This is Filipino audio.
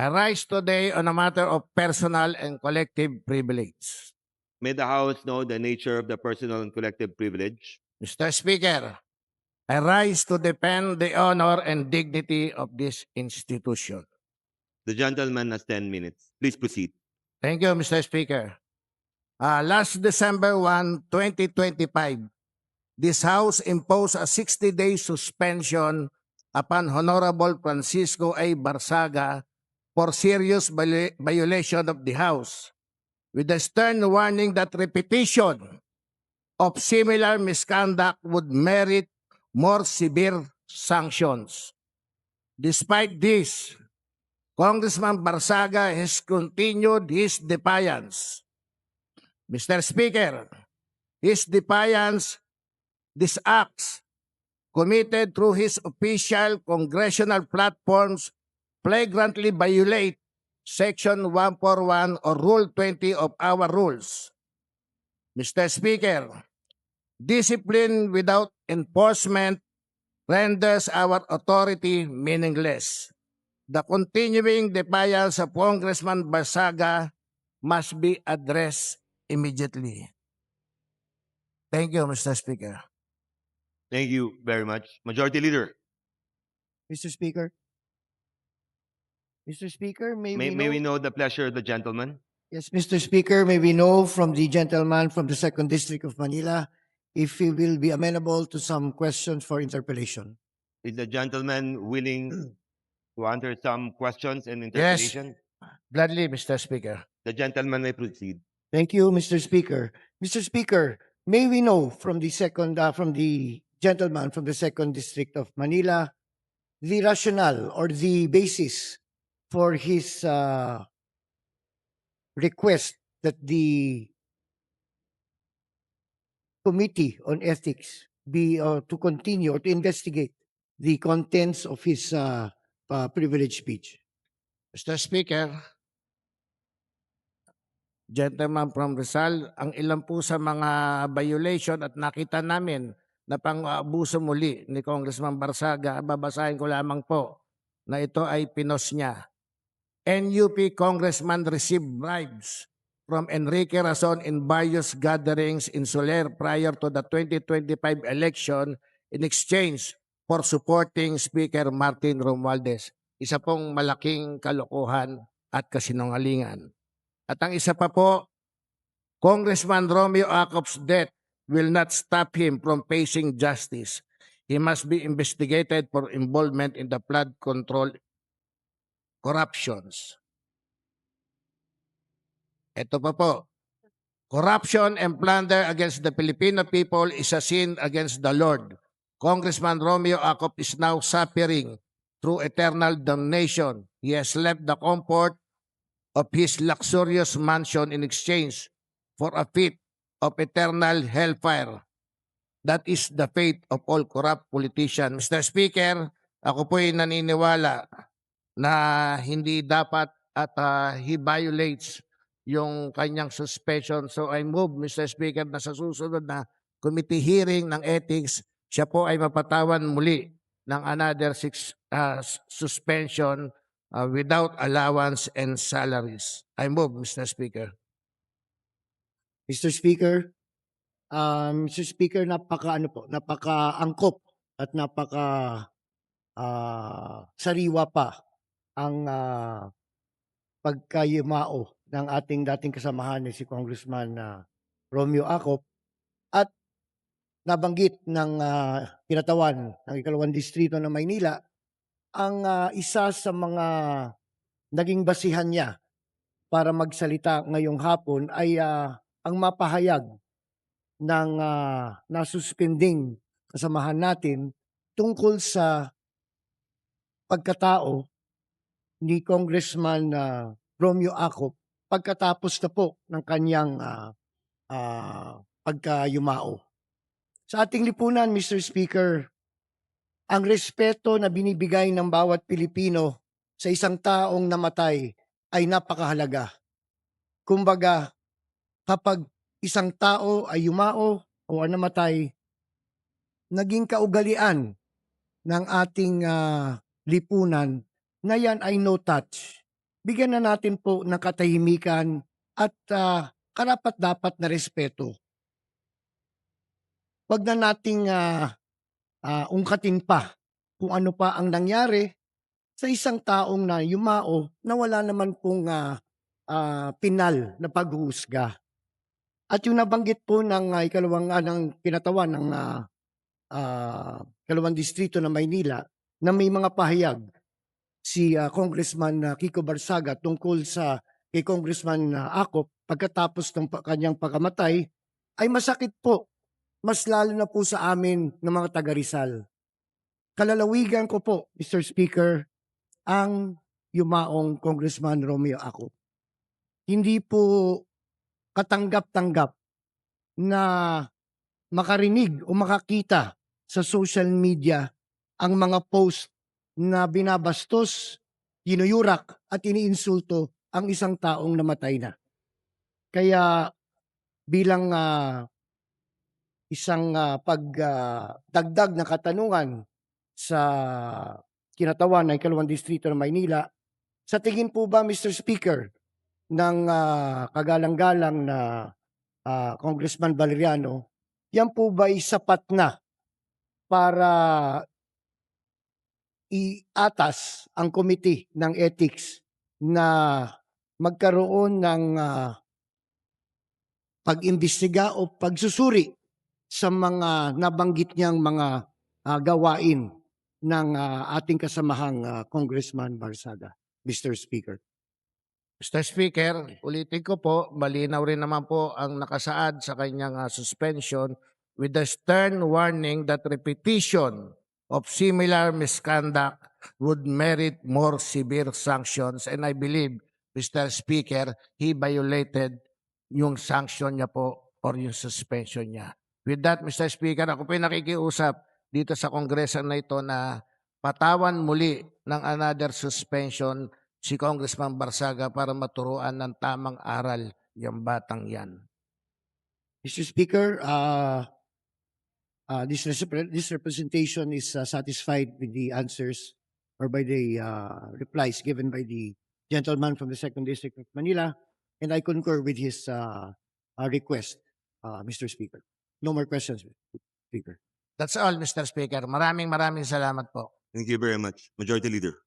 I rise today on a matter of personal and collective privilege. May the House know the nature of the personal and collective privilege. Mr. Speaker, I rise to defend the honor and dignity of this institution. The gentleman has 10 minutes. Please proceed. Thank you, Mr. Speaker. Last December 1, 2025, this House imposed a 60-day suspension upon Honorable Francisco A. Barsaga for serious violation of the House, with a stern warning that repetition of similar misconduct would merit more severe sanctions. Despite this, Congressman Barsaga has continued his defiance. Mr. Speaker, his defiance, these acts committed through his official congressional platforms flagrantly violate Section 141 or Rule 20 of our rules. Mr. Speaker, discipline without enforcement renders our authority meaningless. The continuing defiance of Congressman Barsaga must be addressed immediately. Thank you, Mr. Speaker. Thank you very much. Majority Leader, Mr. Speaker. Mr. Speaker, may we know the pleasure of the gentleman? Yes, Mr. Speaker, may we know from the gentleman from the 2nd District of Manila if he will be amenable to some questions for interpellation. Is the gentleman willing to answer some questions and interpellation? Gladly, Mr. Speaker. The gentleman may proceed. Thank you, Mr. Speaker. Mr. Speaker, may we know from the gentleman from the 2nd District of Manila the rationale or the basis for his request that the Committee on Ethics be to continue or to investigate the contents of his privileged speech. Mr. Speaker, gentleman from Rizal, ang ilan po sa mga violation at nakita namin na pang-abuso muli ni Congressman Barsaga, babasahin ko lamang po na ito ay pinos niya. NUP congressman received bribes from Enrique Razon in various gatherings in Soler prior to the 2025 election in exchange for supporting Speaker Martin Romualdez. Isa pong malaking kalokohan at kasinungalingan. At ang isa pa po, Congressman Romeo Acop's death will not stop him from facing justice. He must be investigated for involvement in the flood control corruptions. Ito pa po. Corruption and plunder against the Filipino people is a sin against the Lord. Congressman Romeo Acop is now suffering through eternal damnation. He has left the comfort of his luxurious mansion in exchange for a fate of eternal hellfire. That is the fate of all corrupt politicians. Mr. Speaker, ako po'y naniniwala na hindi dapat at he violates yung kanyang suspension. So I move, Mr. Speaker, na sa susunod na committee hearing ng ethics, siya po ay mapatawan muli ng another 6 suspension without allowance and salaries. I move, Mr. Speaker. Mr. Speaker, napaka-angkop at sariwa pa ang pagkayumao ng ating dating kasamahan ni si Congressman Romeo Acop at nabanggit ng kinatawan ng 2nd Distrito ng Maynila ang isa sa mga naging basihan niya para magsalita ngayong hapon ay ang mapahayag ng nasuspending kasamahan natin tungkol sa pagkatao ni Congressman Romeo Acop pagkatapos na po ng kanyang pagkayumao. Sa ating lipunan, Mr. Speaker, ang respeto na binibigay ng bawat Pilipino sa isang taong namatay ay napakahalaga. Kumbaga, kapag isang tao ay yumao o namatay, naging kaugalian ng ating lipunan na yan ay no touch. bigyan na natin po ng katahimikan at karapat-dapat na respeto. Wag na nating ungkatin pa kung ano pa ang nangyari sa isang taong na yumao na wala naman pong pinal na paghuhusga. At yung nabanggit po ng ng kinatawan ng ikalawang distrito ng Maynila na may mga pahayag si Congressman Kiko Barsaga tungkol sa kay Congressman Acop pagkatapos ng kanyang pagkamatay ay masakit po, mas lalo na po sa amin ng mga taga Rizal. Kalalawigan ko po, Mr. Speaker, ang yumaong Congressman Romeo Acop. Hindi po katanggap-tanggap na makarinig o makakita sa social media ang mga post na binabastos, tinuyurak at iniinsulto ang isang taong namatay na. Kaya bilang isang pagdagdag na katanungan sa kinatawan ng ikalawang distrito ng Maynila, sa tingin po ba, Mr. Speaker, ng kagalang-galang na Congressman Valeriano, yan po ba ay sapat na para iatas ang committee ng ethics na magkaroon ng pag-imbestiga o pagsusuri sa mga nabanggit niyang mga gawain ng ating kasamahang Congressman Barsaga, Mr. Speaker? Mr. Speaker, ulitin ko po, malinaw rin naman po ang nakasaad sa kanyang suspension with the stern warning that repetition of similar misconduct would merit more severe sanctions. And I believe, Mr. Speaker, he violated yung sanction niya po or yung suspension niya. With that, Mr. Speaker, ako po yung nakikiusap dito sa kongreso na ito na patawan muli ng another suspension si Congressman Barsaga para maturuan ng tamang aral yung batang yan. Mr. Speaker, this representation is satisfied with the answers or by the replies given by the gentleman from the 2nd District of Manila, and I concur with his request, Mr. Speaker. No more questions, Speaker. That's all, Mr. Speaker. Maraming salamat po. Thank you very much, Majority Leader.